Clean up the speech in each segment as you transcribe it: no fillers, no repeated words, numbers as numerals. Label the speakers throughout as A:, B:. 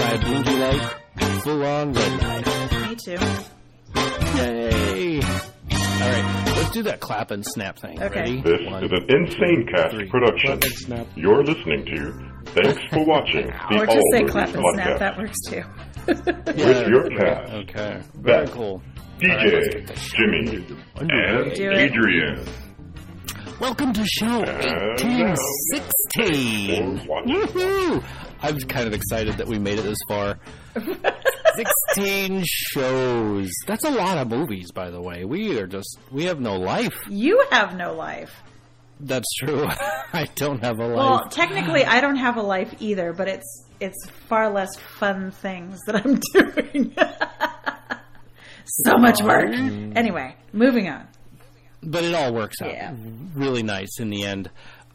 A: I bluesy like full on red light.
B: Me too.
A: Yay! All right, let's do that clap and snap thing.
B: Okay.
A: Ready?
C: This
A: One,
C: is an Insane Cast
A: three.
C: production.
D: Clap and snap.
C: You're listening to Thanks for Watching the
B: Or
C: All
B: just say
C: Movies
B: clap and snap.
C: Podcast
B: That works too.
C: with your cast,
A: Okay. Very
C: Beth,
A: cool.
C: DJ, Jimmy, and
B: Do it.
C: Adrian.
A: Welcome to show
C: And
A: 1816.
C: for watching.
A: Woohoo! I'm kind of excited that we made it this far. 16 shows. That's a lot of movies, by the way. We have no life.
B: You have no life.
A: That's true. I don't have a life.
B: Well, technically, I don't have a life either, but it's far less fun things that I'm doing. So much work. Anyway, moving on.
A: But it all works out
B: Yeah.
A: really nice in the end.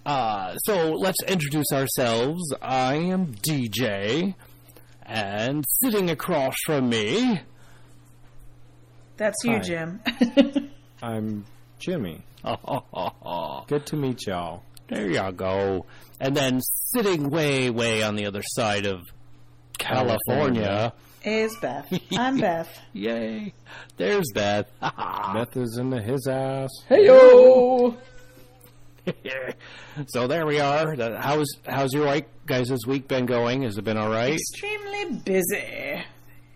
A: So let's introduce ourselves. I am DJ, and sitting across from me,
B: That's you,
D: Hi.
B: Jim.
D: I'm Jimmy.
A: there
D: Good to meet y'all.
A: you go. And then sitting way, way on the other side of California.
B: Is Beth. I'm Beth.
A: Yay! There's Beth.
D: Beth is into his ass.
B: Heyo!
A: So there we are. How's your guys' week been going? Has it been all right?
B: Extremely busy.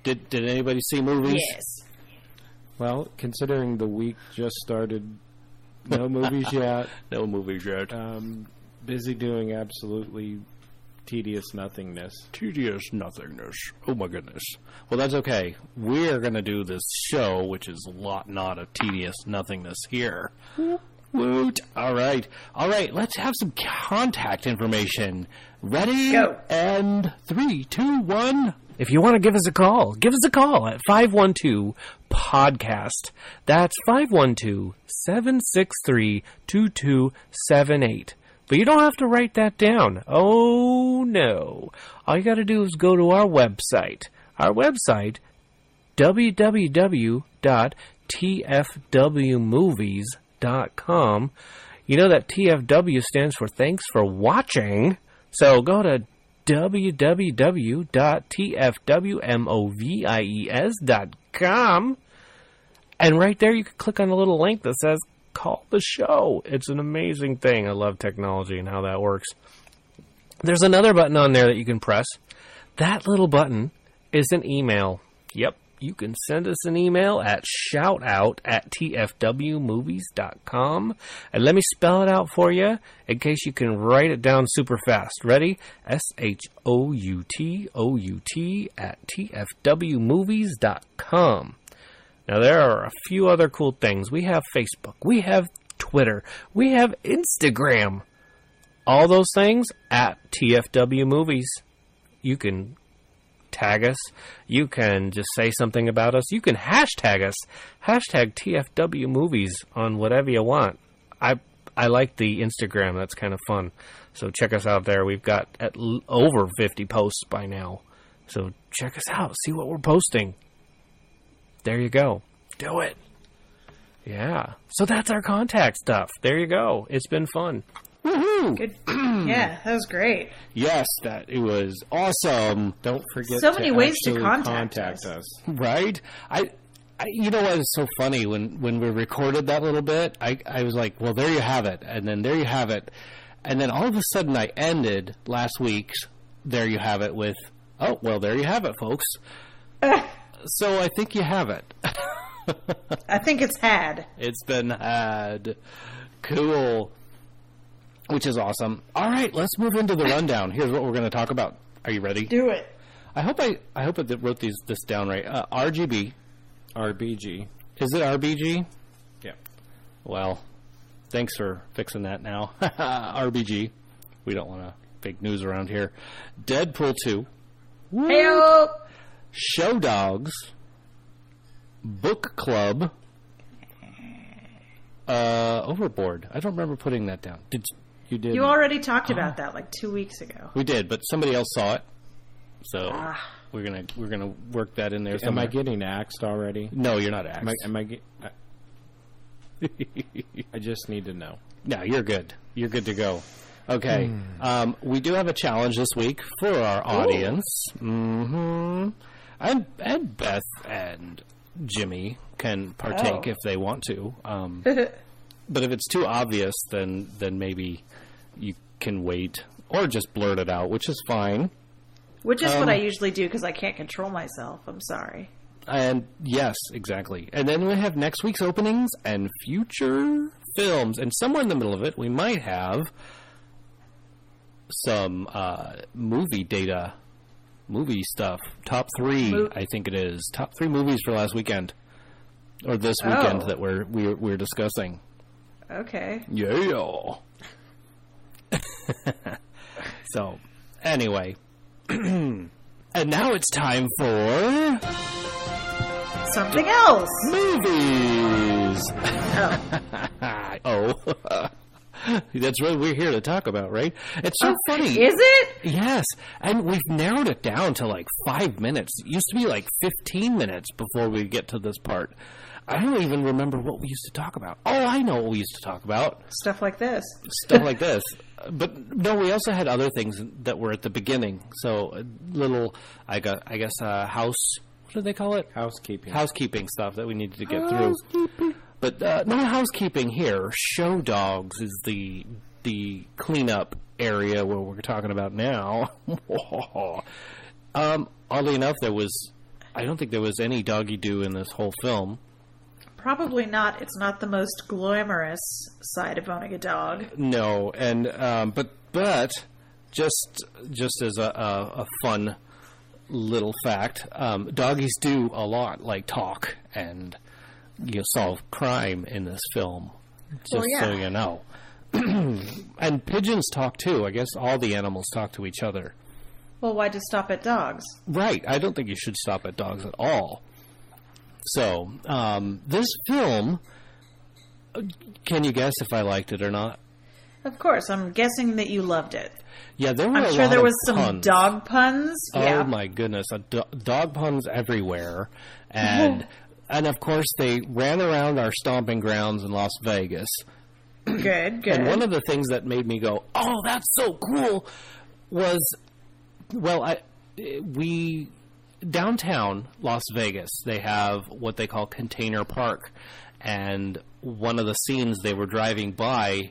A: Did anybody see movies?
B: Yes.
D: Well, considering the week just started, no movies yet.
A: No movies yet.
D: Busy doing absolutely tedious nothingness.
A: Tedious nothingness. Oh my goodness. Well, that's okay. We're going to do this show, which is a lot not of tedious nothingness here. Woot. All right. Let's have some contact information. Ready?
B: Go.
A: And 3, 2, 1.
E: If you want to give us a call at 512-PODCAST. That's 512-763-2278. But you don't have to write that down. Oh, no. All you got to do is go to our website. Our website, www.tfwmovies.com. You know that TFW stands for Thanks for Watching. So go to www.tfwmovies.com. And right there you can click on a little link that says Call the Show. It's an amazing thing. I love technology and how that works. There's another button on there that you can press. That little button is an email. Yep, you can send us an email at shoutout@tfwmovies.com. And let me spell it out for you in case you can write it down super fast. Ready? SHOUTOUT@tfwmovies.com. Now, there are a few other cool things. We have Facebook. We have Twitter. We have Instagram. All those things at TFW Movies. You can tag us. You can just say something about us. You can hashtag us. Hashtag TFW Movies on whatever you want. I like the Instagram. That's kind of fun. So check us out there. We've got over 50 posts by now. So check us out. See what we're posting. There you go. Do it. Yeah. So that's our contact stuff. There you go. It's been fun.
A: Woohoo!
B: Good. Yeah, that was great.
A: Yes, it was awesome.
D: Don't forget
B: So
D: to
B: many ways to
D: actually
B: contact
D: us.
A: Right? I you know what is so funny? When we recorded that little bit, I was like, well, there you have it. And then there you have it. And then all of a sudden I ended last week's There You Have It with, oh, well, there you have it, folks. So I think you have it.
B: I think it's had.
A: It's been had. Cool. Which is awesome. All right, let's move into the rundown. Here's what we're going to talk about. Are you ready?
B: Do it.
A: I hope I wrote this down right. RGB.
D: RBG.
A: Is it RBG?
D: Yeah.
A: Well, thanks for fixing that now. RBG. We don't want to fake news around here. Deadpool 2.
B: Heyo!
A: Show Dogs. Book Club. Overboard. I don't remember putting that down.
D: You did.
B: You already talked about that like 2 weeks ago.
A: We did, but somebody else saw it. So we're gonna work that in there.
D: Am
A: somewhere.
D: I getting axed already?
A: No, you're not axed.
D: I just need to know.
A: No, you're good. You're good to go. Okay. We do have a challenge this week for our audience. Mm-hmm. And Beth and Jimmy can partake if they want to. But if it's too obvious, then maybe you can wait or just blurt it out, which is fine.
B: Which is what I usually do because I can't control myself. I'm sorry.
A: And yes, exactly. And then we have next week's openings and future films. And somewhere in the middle of it, we might have some movie data, movie stuff. Top 3, I think it is. Top 3 movies for last weekend. Or this weekend that we're discussing.
B: Okay.
A: Yeah. So, anyway. And now it's time for...
B: something else.
A: Movies. Oh. That's what we're here to talk about, right? It's so funny.
B: Is it?
A: Yes. And we've narrowed it down to like 5 minutes. It used to be like 15 minutes before we get to this part. I don't even remember what we used to talk about. Oh, I know what we used to talk about.
B: Stuff like this.
A: Stuff like this. But no, we also had other things that were at the beginning. So a little, I guess, house. What do they call it? Housekeeping stuff that we needed to get through. But no housekeeping here. Show dogs is the cleanup area where we're talking about now. Oddly enough, I don't think there was any doggy do in this whole film.
B: Probably not. It's not the most glamorous side of owning a dog.
A: No, and but just as a fun little fact, doggies do a lot, like talk and solve crime in this film. Just so you know. And pigeons talk too. I guess all the animals talk to each other.
B: Well, why just stop at dogs?
A: Right. I don't think you should stop at dogs at all. So, this film, can you guess if I liked it or not?
B: Of course. I'm guessing that you loved it.
A: Yeah, there were
B: I'm sure there was some dog puns.
A: Oh, my goodness. Dog puns everywhere. And of course, they ran around our stomping grounds in Las Vegas.
B: Good.
A: And one of the things that made me go, oh, that's so cool, was, downtown Las Vegas, they have what they call Container Park. And one of the scenes, they were driving by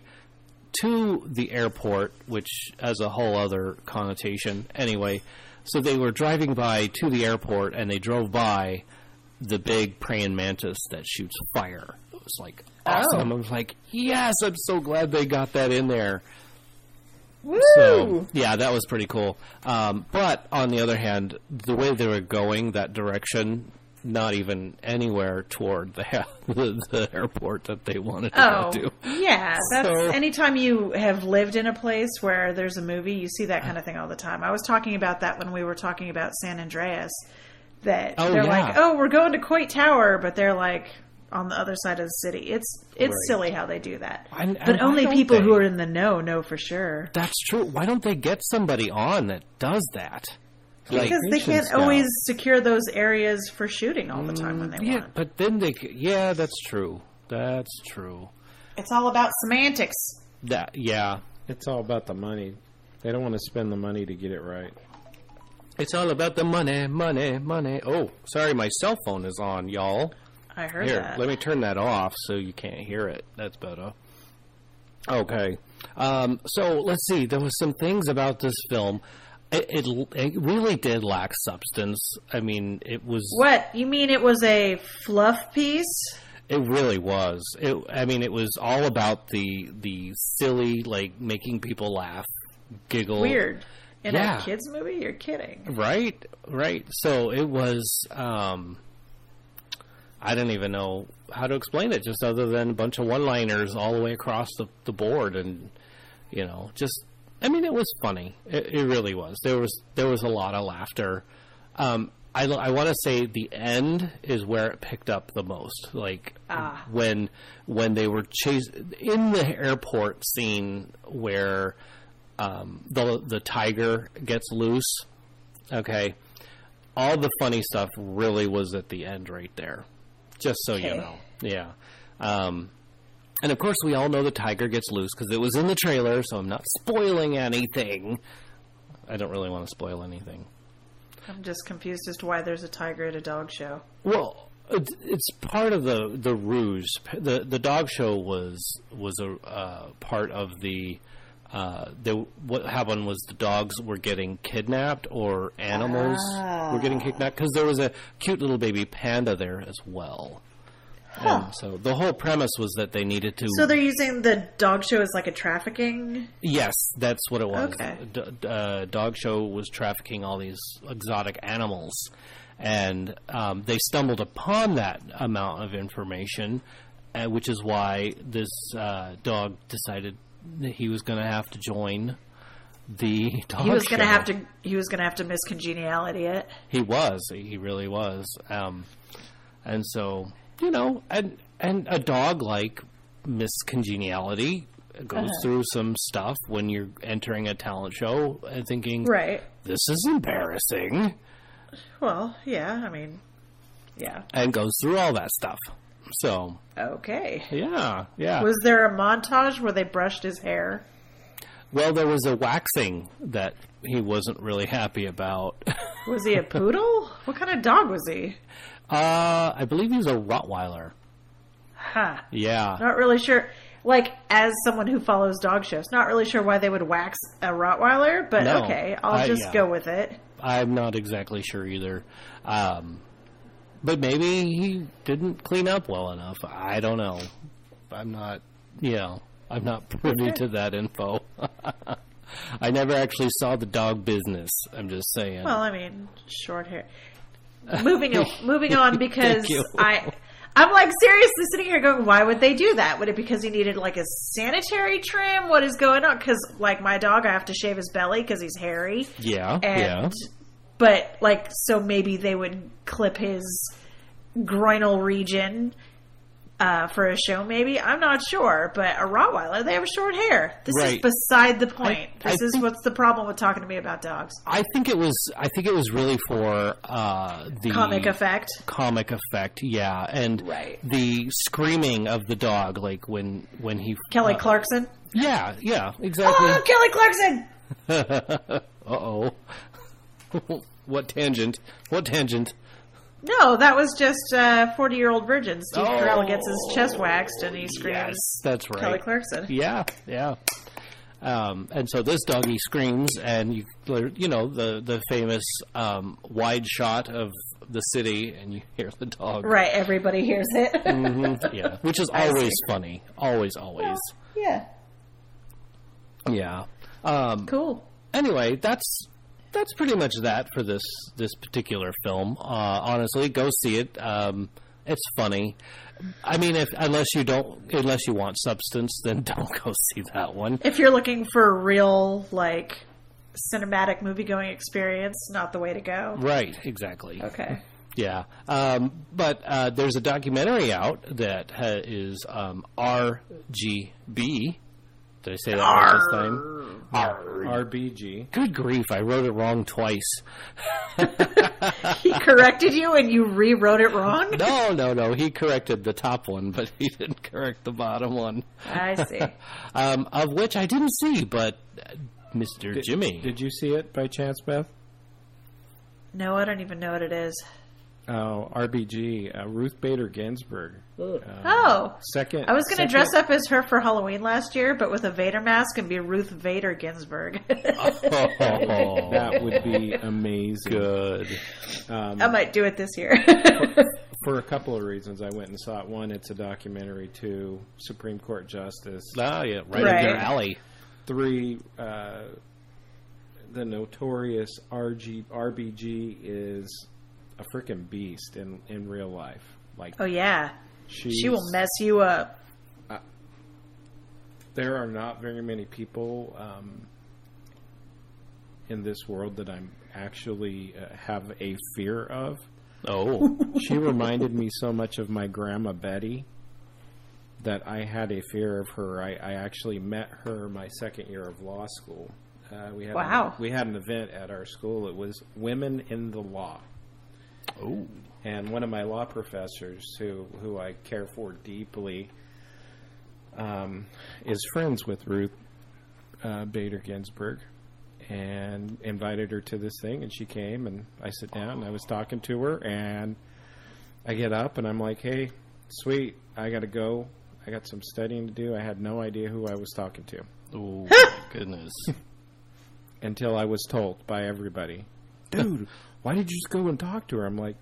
A: to the airport, which has a whole other connotation. Anyway, so they were driving by to the airport, and they drove by the big praying mantis that shoots fire. It was like awesome. I was like, yes, I'm so glad they got that in there.
B: Woo!
A: So, yeah, that was pretty cool. But on the other hand, the way they were going, that direction, not even anywhere toward the airport that they wanted to go to.
B: Yeah. Anytime you have lived in a place where there's a movie, you see that kind of thing all the time. I was talking about that when we were talking about San Andreas. That they're like, we're going to Coit Tower, but they're like on the other side of the city. It's silly how they do that. But only people who are in the know for sure.
A: That's true. Why don't they get somebody on that does that?
B: Because they can't always secure those areas for shooting all the time when they want.
A: But then that's true. That's true.
B: It's all about semantics.
D: It's all about the money. They don't want to spend the money to get it right.
A: It's all about the money, money, money. Oh, sorry, my cell phone is on, y'all.
B: I heard that.
A: Let me turn that off so you can't hear it. That's better. Okay. So, let's see. There was some things about this film. It really did lack substance. I mean, it was...
B: What? You mean it was a fluff piece?
A: It really was. It was all about the silly, like, making people laugh, giggle.
B: Weird. In a kids movie? You're kidding.
A: Right. So it was, I don't even know how to explain it, just other than a bunch of one-liners all the way across the board. And, it was funny. It really was. There was a lot of laughter. I want to say the end is where it picked up the most. Like, when they were chased in the airport scene where... the tiger gets loose. Okay, all the funny stuff really was at the end right there. Just so you know, yeah. And, of course, we all know the tiger gets loose because it was in the trailer, so I'm not spoiling anything. I don't really want to spoil anything.
B: I'm just confused as to why there's a tiger at a dog show.
A: Well, it's part of the ruse. The dog show was a part of the... what happened was the dogs were getting kidnapped, or animals were getting kidnapped, because there was a cute little baby panda there as well. Huh. And so the whole premise was that they needed to...
B: So they're using the dog show as like a trafficking?
A: Yes, that's what it was.
B: Okay.
A: Dog show was trafficking all these exotic animals. And they stumbled upon that amount of information, which is why this dog decided that he was going to have to join the dog show. He was going to have to miss Congeniality it. He was. He really was. And so... You know, and a dog like Miss Congeniality goes through some stuff when you're entering a talent show and thinking,
B: right,
A: this is embarrassing.
B: Well, yeah, I mean, yeah.
A: And goes through all that stuff. So.
B: Okay.
A: Yeah.
B: Was there a montage where they brushed his hair?
A: Well, there was a waxing that he wasn't really happy about.
B: Was he a poodle? What kind of dog was he?
A: I believe he was a Rottweiler.
B: Huh.
A: Yeah.
B: Not really sure. Like, as someone who follows dog shows, not really sure why they would wax a Rottweiler, but
A: no,
B: okay, I'll just go with it.
A: I'm not exactly sure either. But maybe he didn't clean up well enough. I don't know. I'm not privy to that info. I never actually saw the dog business. I'm just saying.
B: Well, I mean, short hair. Moving on, because I'm like seriously sitting here going, why would they do that? Would it because he needed like a sanitary trim? What is going on? Because like my dog, I have to shave his belly because he's hairy.
A: Yeah.
B: But like, so maybe they would clip his groinal region for a show, maybe. I'm not sure, but a Rottweiler, they have short hair. This is beside the point. This is what's the problem with talking to me about dogs.
A: I think it was really for the
B: comic effect.
A: Comic effect, yeah, and the screaming of the dog, like when he
B: Kelly Clarkson.
A: Yeah, exactly.
B: Oh, Kelly
A: Clarkson. Uh-oh. What tangent?
B: No, that was just 40-year-old virgin. Steve Carell gets his chest waxed and he screams.
A: Yes, that's right.
B: Kelly Clarkson.
A: Yeah. And so this doggy screams, and you know the famous wide shot of the city, and you hear the dog.
B: Right, everybody hears it.
A: Mm-hmm, yeah, which is always funny. Always. Well,
B: yeah.
A: Yeah.
B: Cool.
A: Anyway, that's pretty much that for this particular film. Honestly, go see it. It's funny. I mean, unless you want substance, then don't go see that one.
B: If you're looking for a real like cinematic movie-going experience, not the way to go.
A: Right. Exactly.
B: Okay.
A: Yeah. But there's a documentary out that is RGB. Did I say that right this time?
D: RBG.
A: Good grief, I wrote it wrong twice.
B: He corrected you and you rewrote it wrong?
A: No. He corrected the top one, but he didn't correct the bottom one.
B: I see.
A: Of which I didn't see, but Mr. Jimmy.
D: Did you see it by chance, Beth?
B: No, I don't even know what it is.
D: Oh, RBG, Ruth Bader Ginsburg.
B: Second. I was going to dress up as her for Halloween last year, but with a Vader mask and be Ruth Vader Ginsburg.
D: That would be amazing.
A: Good.
B: I might do it this year.
D: For a couple of reasons, I went and saw it. One, it's a documentary. Two, Supreme Court Justice.
A: Oh, yeah, right up your alley.
D: Three, the notorious RBG is a freaking beast in real life. Like,
B: oh yeah, she will mess you up.
D: There are not very many people in this world that I'm actually have a fear of.
A: Oh,
D: she reminded me so much of my grandma Betty that I had a fear of her. I actually met her my second year of law school. We had an event at our school. It was Women in the Law.
A: Oh.
D: And one of my law professors, who I care for deeply, is friends with Ruth Bader Ginsburg, and invited her to this thing, and she came, and I sit down, and I was talking to her, and I get up, and I'm like, hey, sweet, I got to go. I got some studying to do. I had no idea who I was talking to.
A: Oh, my goodness.
D: Until I was told by everybody, dude, why did you just go and talk to her? I'm like,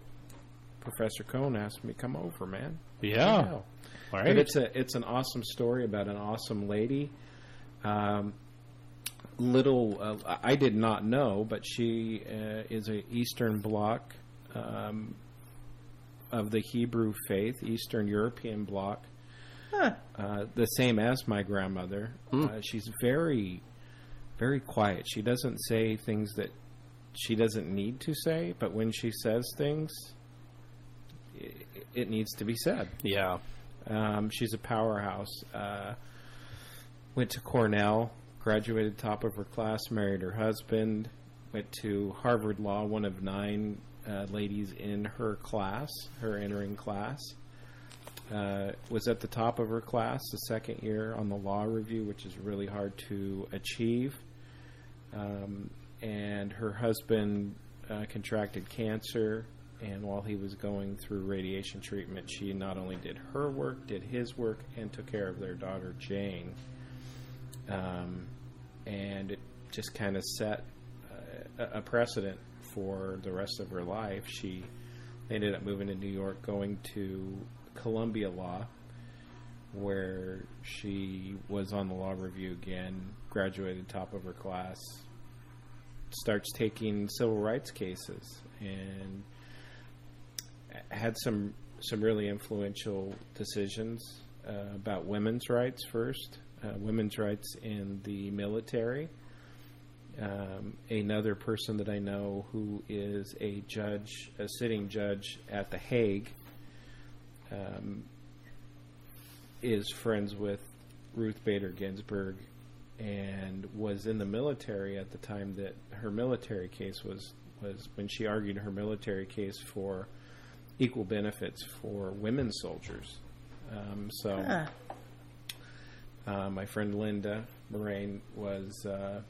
D: Professor Cohn asked me to come over, man.
A: Yeah.
D: All right. But it's an awesome story about an awesome lady. I did not know, but she is an Eastern Bloc of the Hebrew faith, Eastern European Bloc. Huh. The same as my grandmother. She's very, very quiet. She doesn't say things that she doesn't need to say, but when she says things, it needs to be said.
A: Yeah.
D: She's a powerhouse. Went to Cornell, graduated top of her class, married her husband, went to Harvard Law, one of 9 ladies in her class, her entering class. Was at the top of her class the second year on the law review, which is really hard to achieve. And her husband contracted cancer, and while he was going through radiation treatment, she not only did her work, did his work, and took care of their daughter, Jane. And it just kind of set a precedent for the rest of her life. She ended up moving to New York, going to Columbia Law, where she was on the law review again, graduated top of her class, starts taking civil rights cases, and had some really influential decisions about women's rights first, women's rights in the military. Another person that I know who is a judge, a sitting judge at The Hague, is friends with Ruth Bader Ginsburg and was in the military at the time that her military case was when she argued her military case for equal benefits for women soldiers. My friend Linda Moraine was a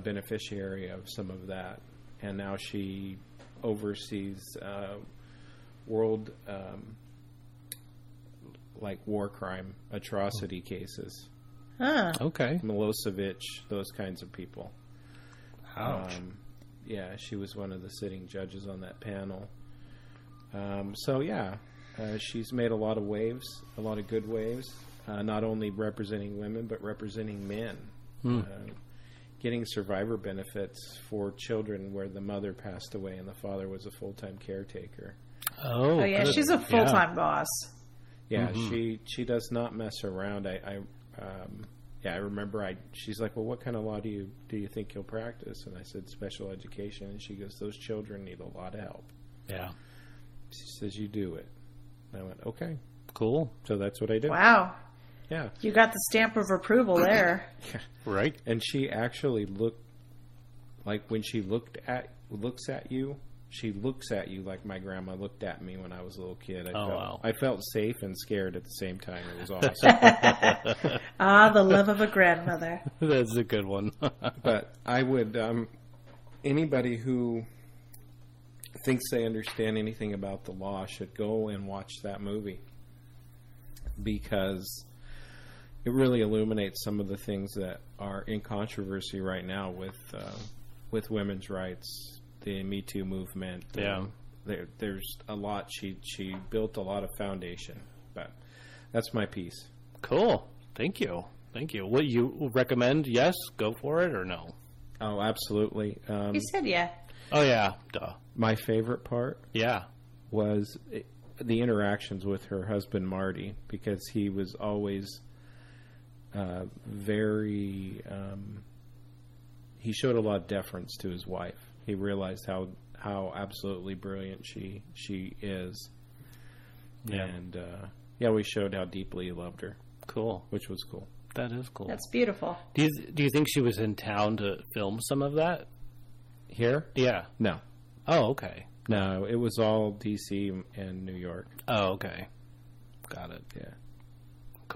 D: beneficiary of some of that, and now she oversees world like war crime atrocity cases.
A: Okay.
D: Milosevic, those kinds of people.
A: Ouch.
D: Yeah, she was one of the sitting judges on that panel. She's made a lot of waves, a lot of good waves, not only representing women, but representing men. Getting survivor benefits for children where the mother passed away and the father was a full-time caretaker.
B: Oh yeah, good. She's a full-time boss.
D: Yeah, she does not mess around. I remember she's like, well, what kind of law do you think you'll practice? And I said, special education. And she goes, those children need a lot of help.
A: Yeah.
D: She says, you do it. And I went, okay.
A: Cool.
D: So that's what I did.
B: Wow.
D: Yeah.
B: You got the stamp of approval there.
D: Yeah.
A: Right.
D: And she actually looked, like when she looks at you, she looks at you like my grandma looked at me when I was a little kid. I felt safe and scared at the same time. It was awesome.
B: The love of a grandmother.
A: That's a good one.
D: But I would, anybody who thinks they understand anything about the law should go and watch that movie, because it really illuminates some of the things that are in controversy right now with women's rights, the Me Too movement.
A: Yeah.
D: There's a lot. She built a lot of foundation, but that's my piece.
A: Cool. Thank you. What you recommend? Yes, go for it, or no?
D: Oh, absolutely.
B: You said yeah.
A: Oh yeah, duh.
D: My favorite part, was the interactions with her husband Marty, because he was always very. He showed a lot of deference to his wife. He realized how absolutely brilliant she is, and we showed how deeply he loved her.
A: Cool,
D: which was cool.
A: That is cool.
B: That's beautiful.
A: Do you think she was in town to film some of that?
D: Here?
A: Yeah.
D: No.
A: Oh, okay.
D: No, it was all D.C. and New York.
A: Oh, okay. Got it.
D: Yeah.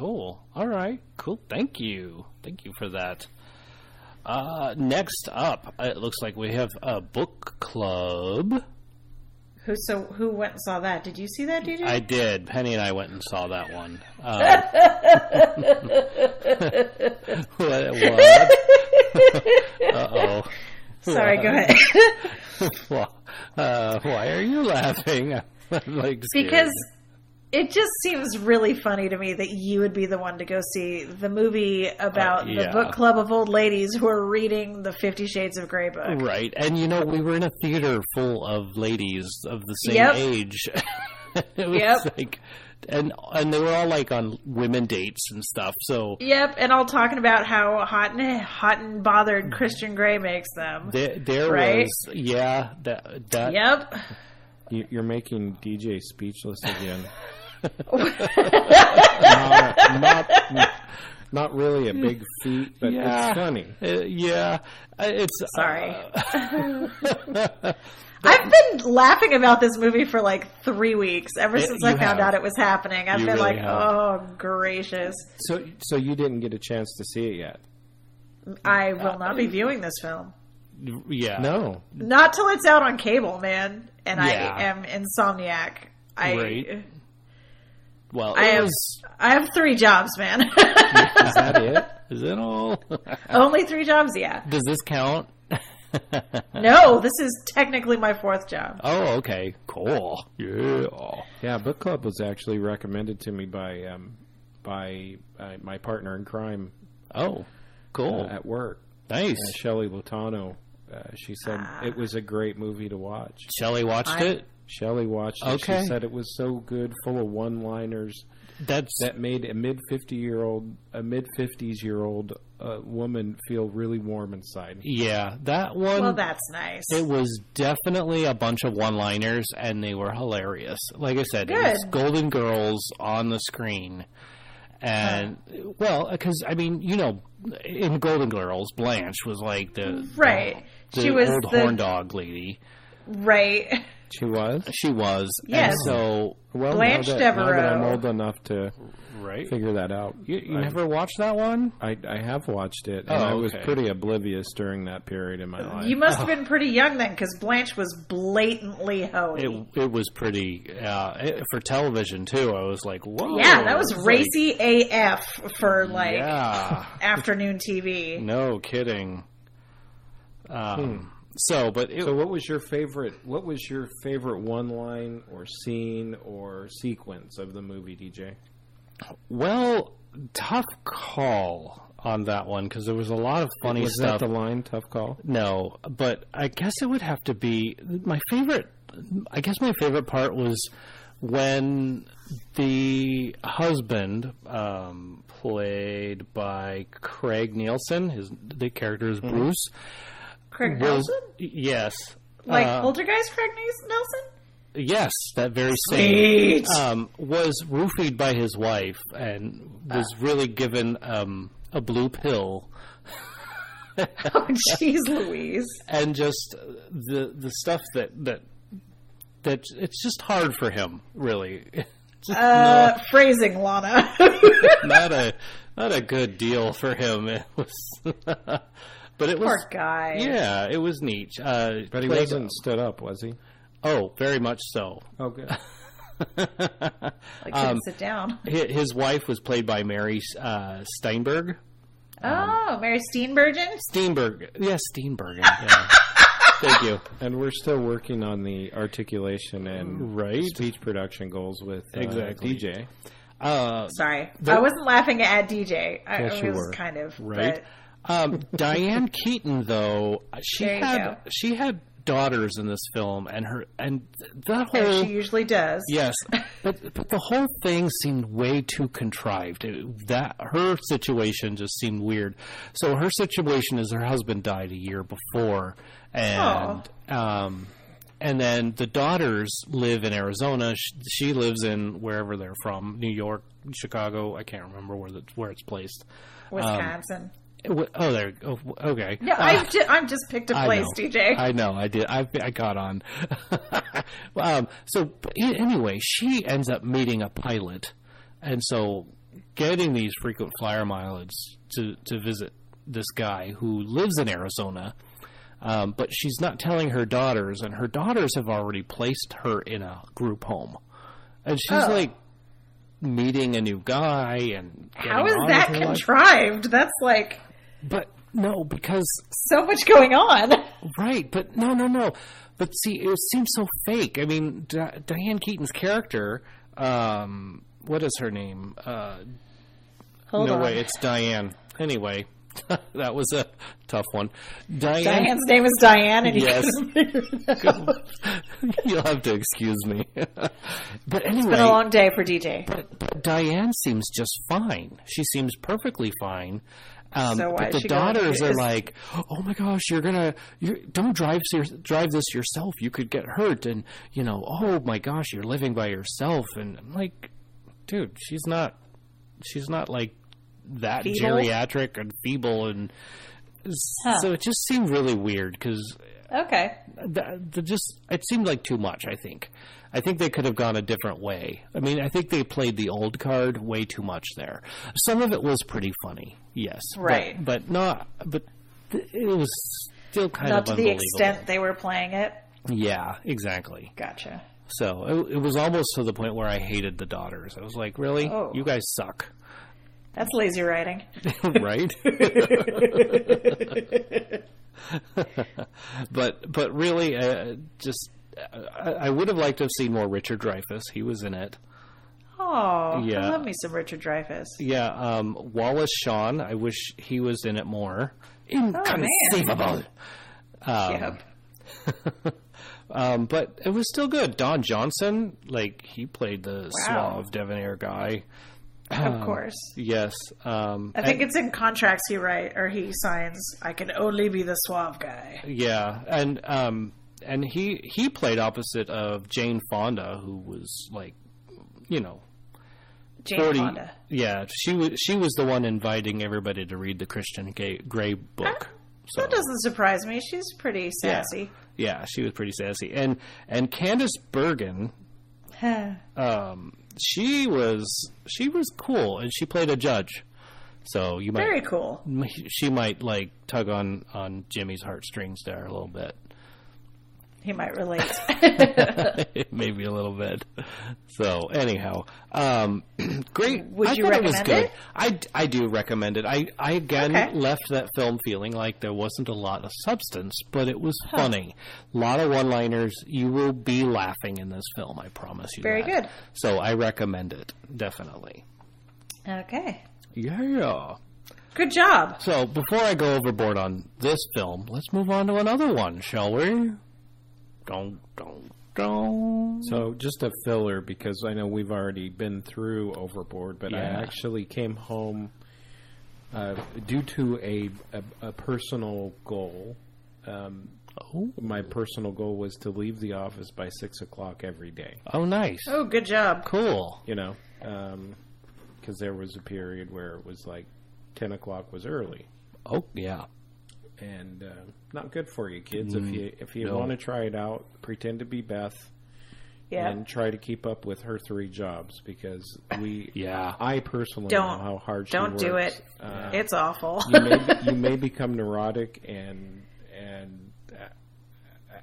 A: Cool. All right. Cool. Thank you for that. Next up, it looks like we have a book club.
B: Who went and saw that? Did you see that, DJ?
A: I did. Penny and I went and saw that one. What? Uh-oh.
B: Sorry, go ahead.
A: Why are you laughing?
B: Because it just seems really funny to me that you would be the one to go see the movie about the book club of old ladies who are reading the 50 Shades of Grey book.
A: Right. And, we were in a theater full of ladies of the same age. It was like... And they were all like on women dates and stuff. So
B: and all talking about how hot and bothered Christian Grey makes them.
A: There
B: right?
A: was that.
B: Yep.
D: You're making DJ speechless again. not really a big feat, but it's funny.
A: It's
B: sorry. I've been laughing about this movie for like 3 weeks ever since I found out it was happening. I've been really oh gracious.
D: So you didn't get a chance to see it yet?
B: I will not be viewing this film.
A: Yeah.
D: No.
B: Not till it's out on cable, man. And I am insomniac.
A: Right. Well,
B: I have 3 jobs, man.
A: Is that it? Is it all?
B: Only 3 jobs, yeah.
A: Does this count?
B: No, this is technically my 4th job.
A: Oh, okay. Cool.
D: Yeah, book club was actually recommended to me by my partner in crime.
A: Oh, cool.
D: At work.
A: Nice.
D: Shelley Lutano. She said it was a great movie to watch.
A: Shelley watched it?
D: Shelley watched it.
A: Okay.
D: She said it was so good, full of one-liners. That made a mid-50s-year-old woman feel really warm inside.
A: Yeah, that one.
B: Well, that's nice.
A: It was definitely a bunch of one-liners, and they were hilarious. Like I said, It was Golden Girls on the screen. And, because, in Golden Girls, Blanche was like the
B: she was
A: old horn dog lady.
B: Right.
D: She was?
A: She was.
B: Yes.
A: And so,
B: Blanche Devereaux.
D: Now that I'm old enough to figure that out.
A: You never watched that one?
D: I have watched it, and I was pretty oblivious during that period in my life.
B: You must have been pretty young then, because Blanche was blatantly hoey.
A: It was pretty, for television, too. I was like, whoa.
B: Yeah, that was racy AF for, afternoon TV.
A: No kidding. So what
D: was your favorite? What was your favorite one line or scene or sequence of the movie, DJ?
A: Well, tough call on that one because there was a lot of funny stuff.
D: Was that the line, tough call?
A: No, but I guess it would have to be my favorite. I guess my favorite part was when the husband, played by Craig Nielsen, the character is Bruce.
B: Craig Nelson?
A: Yes.
B: Like Poltergeist Craig Nelson?
A: Yes, that very same. Was roofied by his wife and was really given a blue pill.
B: Oh, jeez Louise.
A: And just the stuff that it's just hard for him, really.
B: Phrasing, Lana.
A: not a good deal for him. It was... But it was,
B: poor guy.
A: Yeah, it was neat.
D: But he wasn't stood up, was he?
A: Oh, very much so.
D: Oh, good.
B: I couldn't sit down.
A: His wife was played by Mary Steenburgen.
B: Mary Steenburgen?
A: Steenburgen. Yeah. Thank you.
D: And we're still working on the articulation and speech production goals with DJ.
B: Sorry. I wasn't laughing at DJ.
D: Yes, you were.
B: Kind of.
A: Right. Diane Keaton, though, she had daughters in this film, and that whole...
B: As she usually does.
A: Yes, but the whole thing seemed way too contrived. Her situation just seemed weird. So her situation is her husband died a year before, and then the daughters live in Arizona. She lives in wherever they're from, New York, Chicago. I can't remember where it's placed.
B: Wisconsin.
A: There. Oh, okay.
B: Yeah, I'm just picked a place, DJ.
A: I know. I did. I got on. So anyway, she ends up meeting a pilot, and so getting these frequent flyer mileage to visit this guy who lives in Arizona, but she's not telling her daughters, and her daughters have already placed her in a group home. And she's like meeting a new guy and
B: how is that contrived? That's like...
A: But no, because...
B: So much going on.
A: Right, but no. But see, it seems so fake. I mean, Diane Keaton's character, what is her name?
B: Hold on.
A: Way, it's Diane. Anyway, that was a tough one.
B: Diane's name is Diane, and
A: yes. You'll have to excuse me. But anyway,
B: it's been a long day for DJ.
A: But Diane seems just fine. She seems perfectly fine.
B: So
A: but the daughters are like, oh my gosh, don't drive this yourself. You could get hurt. And, oh my gosh, you're living by yourself. And I'm like, dude, she's not like that feeble? Geriatric and feeble. And so it just seemed really weird because it seemed like too much, I think. I think they could have gone a different way. I mean, I think they played the old card way too much there. Some of it was pretty funny, yes.
B: Right.
A: But it was still kind
B: of
A: unbelievable. Not to
B: the extent they were playing it?
A: Yeah, exactly.
B: Gotcha.
A: So it was almost to the point where I hated the daughters. I was like, really? Oh. You guys suck.
B: That's lazy writing.
A: Right? But really, just... I would have liked to have seen more Richard Dreyfuss. He was in it.
B: Oh, yeah. I love me some Richard Dreyfuss.
A: Yeah, Wallace Shawn. I wish he was in it more. Inconceivable.
B: Yep.
A: But it was still good. Don Johnson, he played the suave debonair guy.
B: Of course.
A: Yes.
B: I think it's in contracts he signs, I can only be the suave guy.
A: Yeah, and he played opposite of Jane Fonda, who was
B: Jane
A: 40,
B: Fonda.
A: Yeah, she was the one inviting everybody to read the Christian Grey book. So,
B: that doesn't surprise me. She's pretty sassy.
A: Yeah, she was pretty sassy. And Candice Bergen, she was cool, and she played a judge. So you might
B: very cool.
A: She might tug on Jimmy's heartstrings there a little bit.
B: He might relate.
A: Maybe a little bit. So, anyhow. Great.
B: Would you recommend it?
A: I do recommend it. I again left that film feeling like there wasn't a lot of substance, but it was funny. A lot of one-liners. You will be laughing in this film, I promise you.
B: Very good.
A: So, I recommend it, definitely.
B: Okay.
A: Yeah.
B: Good job.
A: So, before I go overboard on this film, let's move on to another one, shall we?
D: So just a filler, because I know we've already been through Overboard, but I actually came home due to a personal goal. My personal goal was to leave the office by 6 o'clock every day.
A: Oh, nice.
B: Oh, good job.
A: Cool.
D: Because there was a period where it was 10 o'clock was early.
A: Oh, yeah.
D: And not good for you, kids. If you want to try it out, pretend to be Beth, and try to keep up with her 3 jobs, because I personally know how hard she works.
B: Don't do it. It's awful.
D: You may become neurotic and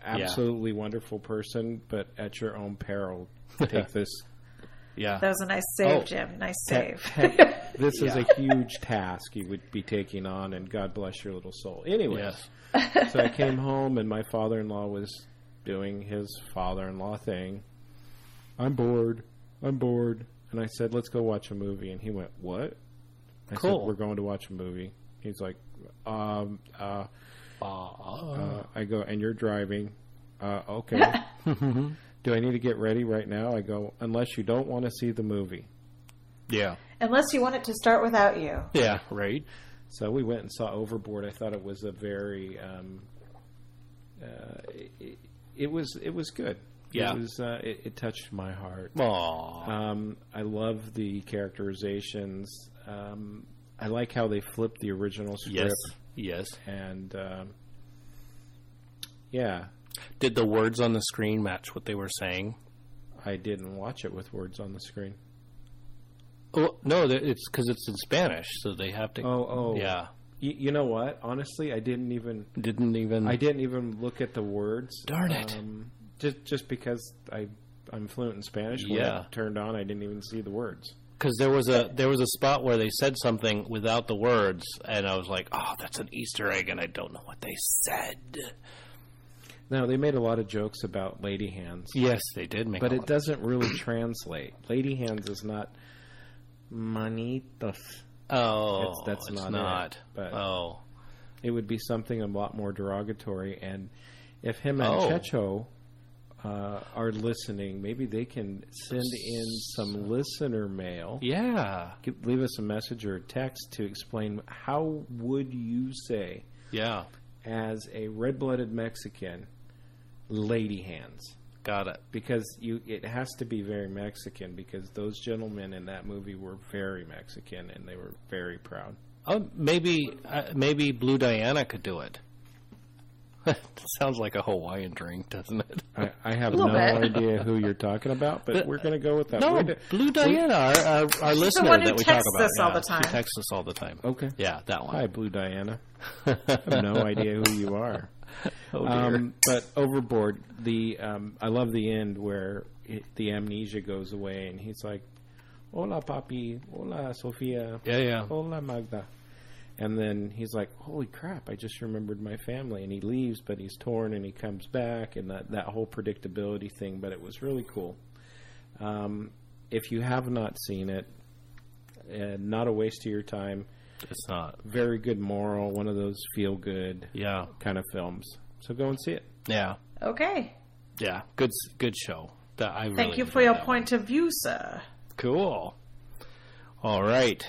D: absolutely wonderful person, but at your own peril. Take this.
B: Yeah, that was a nice save, Jim. Nice save.
D: This is a huge task you would be taking on, and God bless your little soul. Anyway, so I came home, and my father-in-law was doing his father-in-law thing. I'm bored. And I said, let's go watch a movie. And he went, what? I said, we're going to watch a movie. He's like, I go, and you're driving. Okay. Do I need to get ready right now? I go, unless you don't want to see the movie.
A: Yeah.
B: Unless you want it to start without you.
A: Yeah, right.
D: So we went and saw Overboard. I thought it was a very, it was good.
A: Yeah.
D: It touched my heart.
A: Aww.
D: I love the characterizations. I like how they flipped the original script.
A: Yes.
D: And, yeah.
A: Did the words on the screen match what they were saying?
D: I didn't watch it with words on the screen.
A: Oh, no, it's because it's in Spanish, so they have to. Yeah.
D: You know what? Honestly, I didn't even look at the words.
A: Darn it!
D: Just because I'm fluent in Spanish. When I turned on, I didn't even see the words.
A: Because there was a spot where they said something without the words, and I was like, "Oh, that's an Easter egg," and I don't know what they said.
D: No, they made a lot of jokes about lady hands.
A: Yes, they did make.
D: But it doesn't really translate. Lady hands is not manitos.
A: Oh,
D: that's not. It, but it would be something a lot more derogatory. And if him and Checho are listening, maybe they can send in some listener mail.
A: Yeah,
D: leave us a message or a text to explain how would you say, as a red-blooded Mexican, lady hands.
A: Got it.
D: Because it has to be very Mexican, because those gentlemen in that movie were very Mexican and they were very proud.
A: Oh, maybe Blue Diana could do it. Sounds like a Hawaiian drink, doesn't it?
D: I have no idea who you're talking about, but we're going to go with that.
A: No, Blue Diana, our listener that we talk about.
B: All the time.
A: She texts us all the time.
D: Okay.
A: Yeah, that one.
D: Hi, Blue Diana. I have no idea who you are. But Overboard, I love the end where the amnesia goes away and he's like, "Hola, papi. Hola, Sofia.
A: Yeah.
D: Hola, Magda." And then he's like, "Holy crap, I just remembered my family." And he leaves, but he's torn and he comes back, and that whole predictability thing. But it was really cool. If you have not seen it, not a waste of your time.
A: It's not.
D: Very good moral, one of those feel-good kind of films. So go and see it.
A: Yeah.
B: Okay.
A: Yeah, good show.
B: Thank you for your point of view, sir.
A: Cool. All right.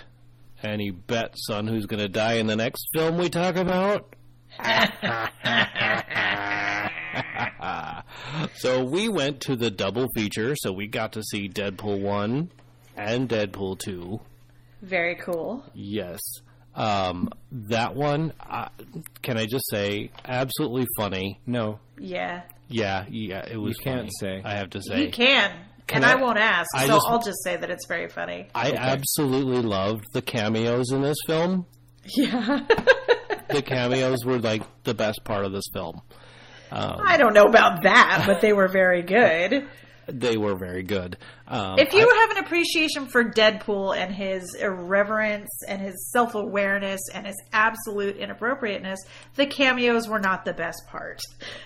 A: Any bets on who's going to die in the next film we talk about? So we went to the double feature, so we got to see Deadpool 1 and Deadpool 2.
B: Very cool.
A: Yes. That one, can I just say, absolutely funny.
D: No.
B: Yeah.
A: Yeah, it was
D: You can't
A: funny,
D: say.
A: I have to say.
B: You can. And I won't ask, I'll just say that it's very funny.
A: I absolutely loved the cameos in this film.
B: Yeah.
A: The cameos were like the best part of this film.
B: I don't know about that, but they were very good.
A: They were very good.
B: If you have an appreciation for Deadpool and his irreverence and his self-awareness and his absolute inappropriateness, the cameos were not the best part.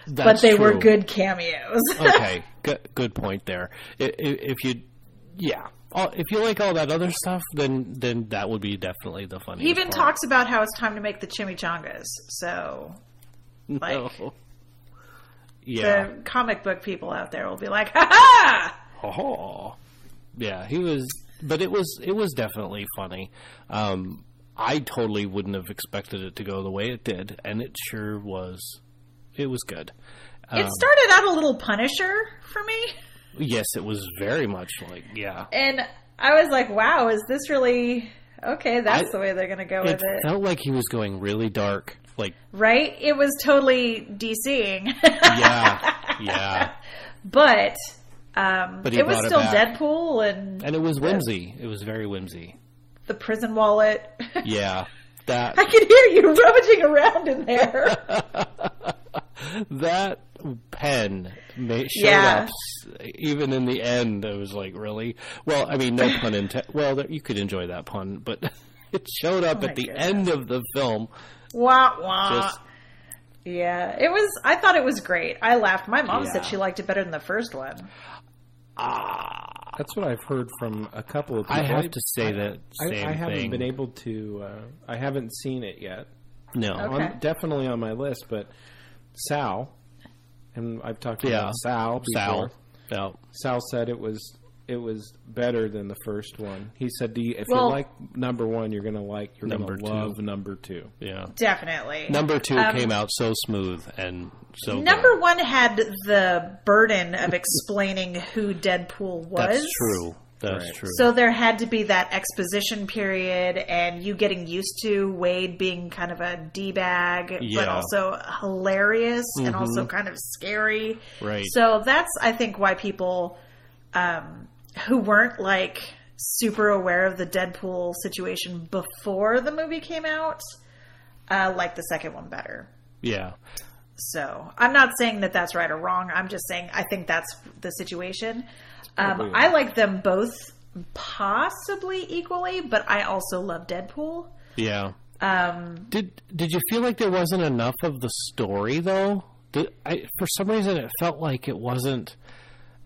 B: But they were good cameos.
A: Okay, good point there. If you like all that other stuff, then that would be definitely the funniest
B: He even
A: part.
B: talks about how it's time to make the chimichangas. So,
A: no. Yeah.
B: The comic book people out there will be like, "Ha ha!"
A: Oh, yeah. But it was definitely funny. I totally wouldn't have expected it to go the way it did, and it sure was. It was good.
B: It started out a little Punisher for me.
A: Yes, it was very much like, yeah.
B: And I was like, "Wow, is this really okay? That's the way they're going to go with it."
A: It felt like he was going really dark.
B: Right? It was totally DCing.
A: Yeah.
B: But it was still Deadpool and
A: it was whimsy. It was very whimsy.
B: The prison wallet.
A: Yeah. That
B: I can hear you rummaging around in there.
A: That pen showed up even in the end. I was like, really? Well, I mean, no pun intended. Well, you could enjoy that pun, but it showed up at the end of the film.
B: Wah, wah. Yeah, it was. I thought it was great. I laughed. My mom said she liked it better than the first one.
D: That's what I've heard from a couple of people.
A: I have to say that same
D: I haven't
A: thing.
D: been able to. I haven't seen it yet.
A: No,
D: definitely on my list. But Sal, and I've talked about Sal before. Sal said it was better than the first one. He said, if you like number one, you're going to love number two.
A: Yeah,
B: definitely.
A: Number two came out so smooth and so
B: Number one had the burden of explaining who Deadpool was.
A: That's true. That's true.
B: So there had to be that exposition period and you getting used to Wade being kind of a D-bag, but also hilarious and also kind of scary.
A: Right.
B: So that's, I think, why people who weren't like super aware of the Deadpool situation before the movie came out, like the second one better.
A: Yeah.
B: So I'm not saying that that's right or wrong. I'm just saying I think that's the situation. I like them both possibly equally, but I also love Deadpool.
A: Yeah. Did you feel like there wasn't enough of the story though? For some reason, it felt like it wasn't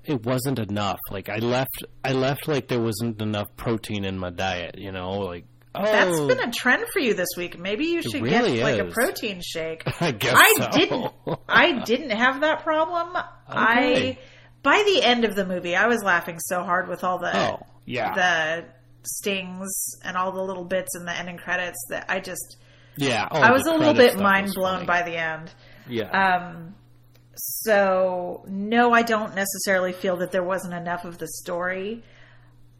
A: enough. Like I left like there wasn't enough protein in my diet. You know, like. Oh,
B: that's been a trend for you this week. Maybe you should
A: really
B: get like a protein shake.
A: I guess
B: I didn't have that problem.
A: Okay.
B: By the end of the movie, I was laughing so hard with all the
A: the
B: stings and all the little bits in the ending credits that I just
A: I
B: was a little bit mind blown by the end.
A: Yeah.
B: So no, I don't necessarily feel that there wasn't enough of the story.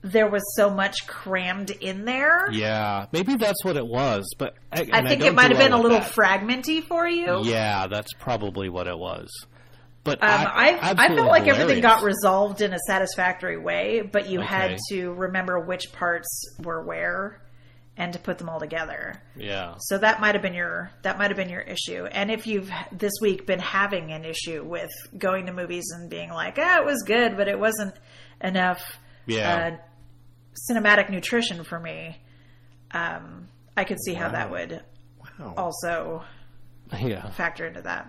B: There was so much crammed in there.
A: Yeah, maybe that's what it was. But
B: I think it might have been a little fragmenty for you.
A: Yeah, that's probably what it was. But
B: I felt like everything got resolved in a satisfactory way, but you had to remember which parts were where and to put them all together.
A: Yeah.
B: So that might have been your issue. And if you've this week been having an issue with going to movies and being like, it was good, but it wasn't enough.
A: Yeah.
B: Cinematic nutrition for me. I could see how that would also factor into that.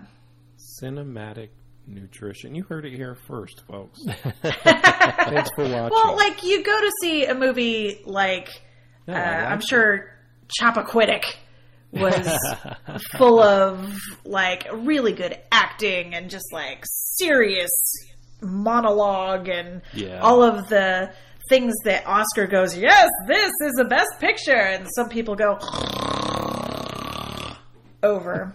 D: Cinematic nutrition. You heard it here first, folks. Thanks for watching.
B: Well, like you go to see a movie like I'm sure Chappaquiddick was full of like really good acting and just like serious monologue and all of the things that Oscar goes, yes, this is the best picture, and some people go over.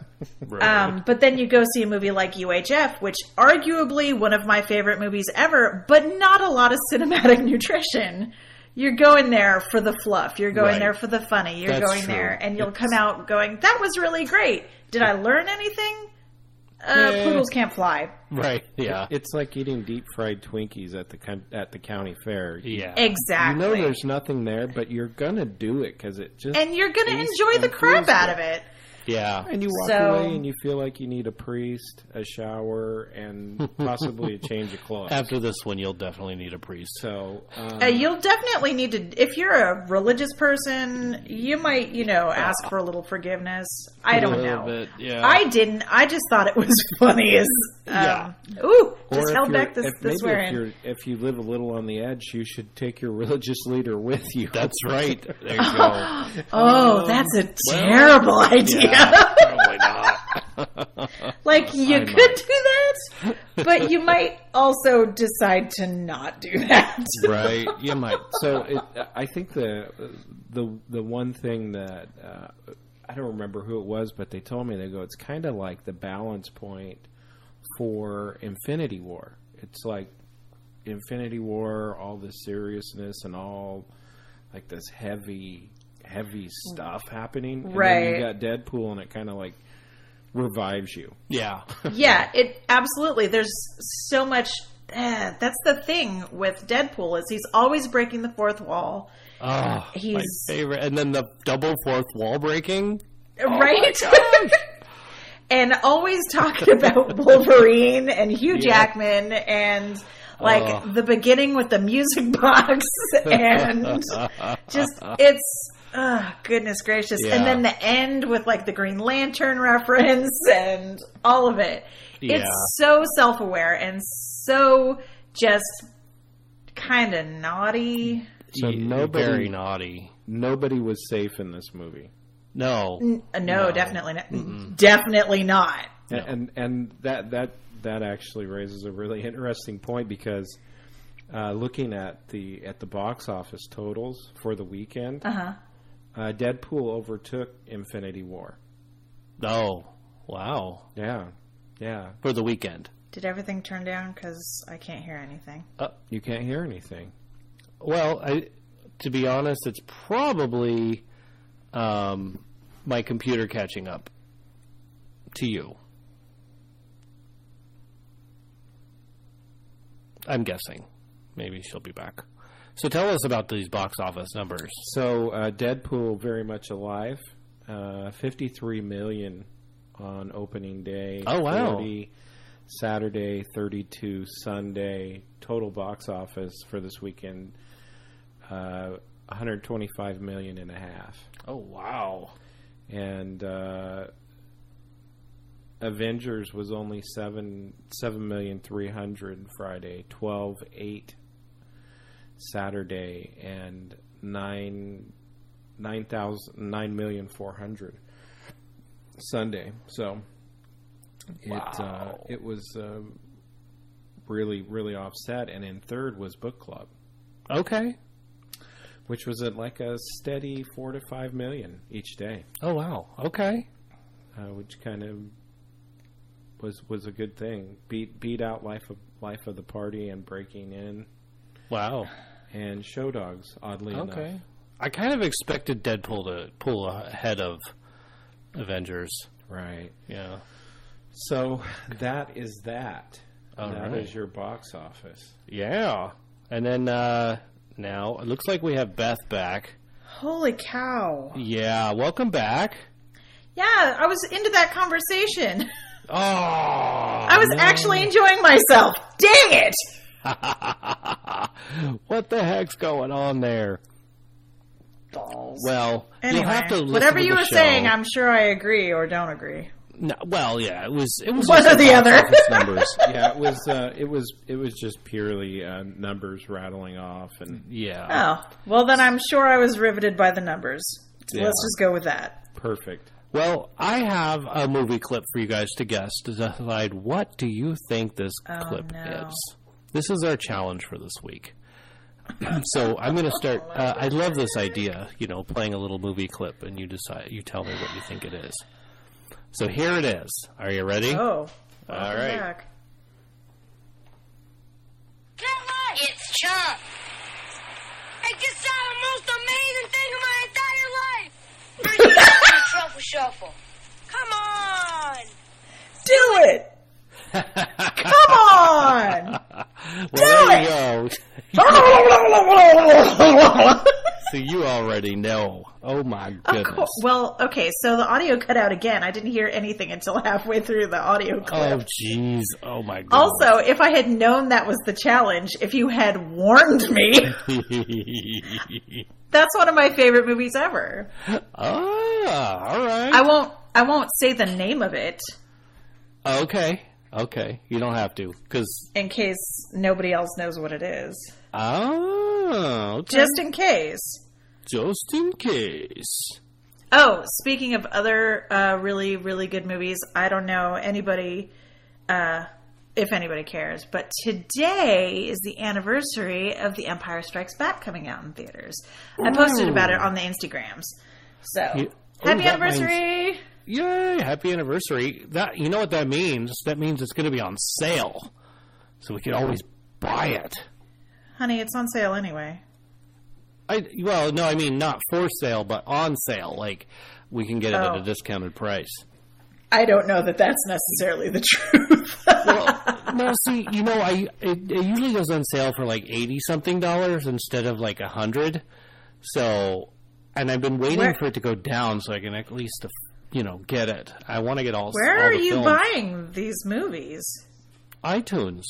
B: Right. But then you go see a movie like UHF, which arguably one of my favorite movies ever, but not a lot of cinematic nutrition. You're going there for the fluff. You're going there for the funny. You're going there, and you'll come out going, that was really great. Did I learn anything? Poodles can't fly.
A: Right. Yeah.
D: It's like eating deep fried Twinkies at the county fair.
A: Yeah.
B: Exactly.
D: You know there's nothing there, but you're gonna do it because it just
B: and you're gonna enjoy the crap out of it.
A: Yeah.
D: And you walk away and you feel like you need a priest, a shower, and possibly a change of clothes.
A: After this one, you'll definitely need a priest.
D: So
B: you'll definitely need to, if you're a religious person, you might, ask for a little forgiveness. I don't know.
A: Bit, yeah.
B: I didn't. I just thought it was funny as, just held back the swearing.
D: If you live a little on the edge, you should take your religious leader with you.
A: That's right. There you go.
B: That's a terrible idea.
A: Yeah, probably not.
B: Like, you could do that, but you might also decide to not do that.
D: Right, you might. So I think the one thing that I don't remember who it was, but they told me, they go, it's kind of like the balance point for Infinity War. It's like Infinity War, all the seriousness and all like this heavy stuff happening. And
B: right.
D: then you got Deadpool and it kind of like revives you.
A: Yeah.
B: Yeah, it absolutely. There's so much. That's the thing with Deadpool is he's always breaking the fourth wall.
A: Oh, he's my favorite. And then the double fourth wall breaking.
B: Right? Oh and always talking about Wolverine and Hugh Jackman and like the beginning with the music box and just it's goodness gracious. Yeah. And then the end with like the Green Lantern reference and all of it. Yeah. It's so self-aware and so just kind of naughty.
D: So
A: very naughty.
D: Nobody was safe in this movie.
B: No, definitely not. Mm-mm. Definitely not.
D: And that actually raises a really interesting point because looking at the box office totals for the weekend, Deadpool overtook Infinity War.
A: Oh, wow!
D: Yeah.
A: For the weekend.
B: Did everything turn down? Because I can't hear anything.
D: You can't hear anything.
A: Well, to be honest, it's probably my computer catching up to you. I'm guessing. Maybe she'll be back. So tell us about these box office numbers.
D: So Deadpool very much alive. 53 million on opening day.
A: Oh, wow.
D: 30 Saturday, 32 Sunday. Total box office for this weekend, 125 million and a half.
A: Oh, wow.
D: And Avengers was only 7,300,000 Friday, 12.8 Saturday, and 9,400,000 Sunday. So it was really, really offset. And in third was Book Club.
A: Okay.
D: Which was at like a steady 4 to 5 million each day.
A: Oh, wow. Okay.
D: Which kind of was a good thing. Beat out Life of the Party and Breaking In.
A: Wow.
D: And Show Dogs, oddly enough.
A: Okay. I kind of expected Deadpool to pull ahead of Avengers.
D: Right.
A: Yeah.
D: So that is that.
A: All
D: that
A: right.
D: is your box office.
A: Yeah. And then now it looks like we have Beth back.
B: Holy cow.
A: Yeah. Welcome back.
B: Yeah, I was into that conversation.
A: Oh.
B: I was actually enjoying myself. Dang it.
A: What the heck's going on there?
B: Balls.
A: Well,
B: anyway,
A: you'll have to listen
B: whatever
A: to
B: you
A: the
B: were
A: show.
B: saying, I'm sure I agree or don't agree.
A: No, well, yeah, it was
B: one or the other.
A: Numbers.
D: Yeah, it was just purely numbers rattling off, and
A: yeah.
B: Oh, well then I'm sure I was riveted by the numbers. So
D: Yeah.
B: let's just go with that.
D: Perfect.
A: Well, I have a movie clip for you guys to guess to decide what do you think this clip is. This is our challenge for this week. So I'm going to start. I love this idea, playing a little movie clip, and you tell me what you think it is. So here it is. Are you ready?
B: Oh,
A: all right.
B: Back.
F: It's Chunk. It gets out the most amazing thing in my entire life. First, you got the truffle shuffle. Come on.
B: Do it. Come on.
A: Well, there you go. So you already know. Oh my goodness.
B: Well, okay, so the audio cut out again. I didn't hear anything until halfway through the audio clip.
A: Oh jeez. Oh my goodness.
B: Also, if I had known that was the challenge, if you had warned me, that's one of my favorite movies ever.
A: Ah, all right.
B: I won't say the name of it.
A: Okay. You don't have to, because
B: in case nobody else knows what it is.
A: Oh, okay.
B: Just in case.
A: Just in case.
B: Oh, speaking of other really, really good movies, I don't know anybody, if anybody cares, but today is the anniversary of The Empire Strikes Back coming out in theaters. I posted about it on the Instagrams. So, happy anniversary!
A: Yay, happy anniversary. That, you know what that means? That means it's going to be on sale. So we can always buy it.
B: Honey, it's on sale anyway.
A: Well, no, I mean not for sale, but on sale. Like, we can get it at a discounted price.
B: I don't know that that's necessarily the truth.
A: Well, see, it usually goes on sale for like $80-something instead of like $100. So, and I've been waiting for it to go down so I can at least, get it. I want to get all.
B: Where
A: all
B: are
A: the
B: you
A: films.
B: buying these movies?
A: iTunes.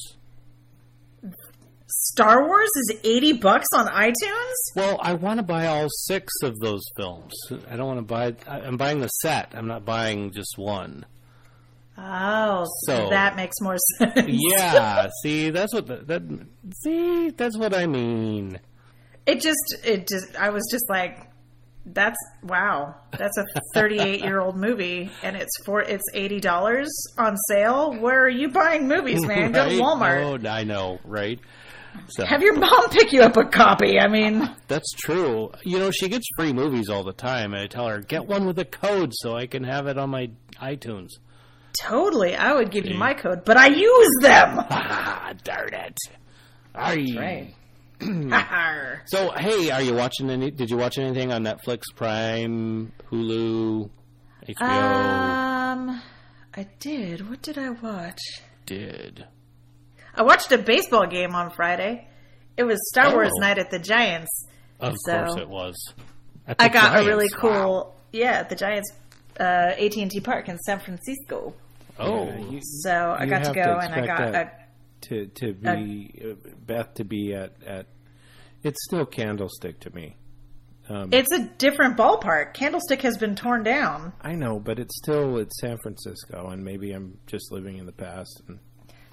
B: Star Wars is $80 on iTunes?
A: Well, I want to buy all 6 of those films. I don't want to buy. I'm buying the set. I'm not buying just one.
B: Oh, so that makes more sense.
A: Yeah, see, that's what that's what I mean.
B: It just I was just like, that's wow. That's a 38-year-old movie and it's $80 on sale. Where are you buying movies, man? Go to Walmart.
A: Oh, I know, right? So,
B: have your mom pick you up a copy. I mean,
A: that's true. She gets free movies all the time, and I tell her, get one with a code so I can have it on my iTunes.
B: Totally. I would give you my code, but I use them.
A: Darn it.
B: That's right.
A: So, hey, are you watching did you watch anything on Netflix, Prime, Hulu, HBO?
B: I did. What did I watch?
A: Did.
B: I watched a baseball game on Friday. It was Star Wars Night at the Giants.
A: Of course it was.
B: I got a really cool, at the Giants AT&T Park in San Francisco.
A: Oh.
B: So I got to go, and I got
D: Beth to be at it's still Candlestick to me.
B: It's a different ballpark. Candlestick has been torn down.
D: I know, but it's San Francisco, and maybe I'm just living in the past.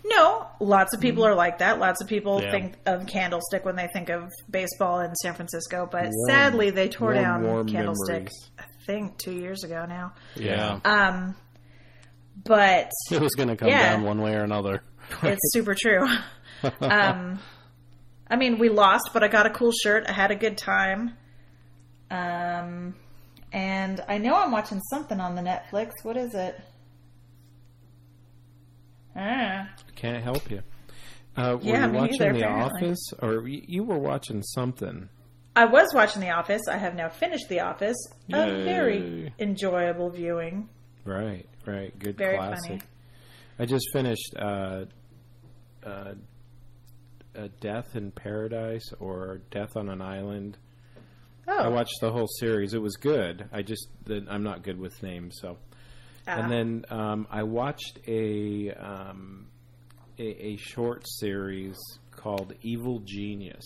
B: No, lots of people are like that. Lots of people think of Candlestick when they think of baseball in San Francisco, but sadly they tore down Candlestick, memories. I think 2 years ago now.
A: Yeah.
B: But
A: it was going to come down one way or another.
B: It's super true. I mean, we lost, but I got a cool shirt. I had a good time. And I know I'm watching something on the Netflix. What is it?
D: I can't help you. Were you watching The Office? Or you were watching something?
B: I was watching The Office. I have now finished The Office. Yay. A very enjoyable viewing.
D: Right. Good
B: very
D: classic.
B: Funny.
D: I just finished Death in Paradise or Death on an Island.
B: Oh.
D: I watched the whole series. It was good. I'm not good with names, so. And then I watched a short series called Evil Genius.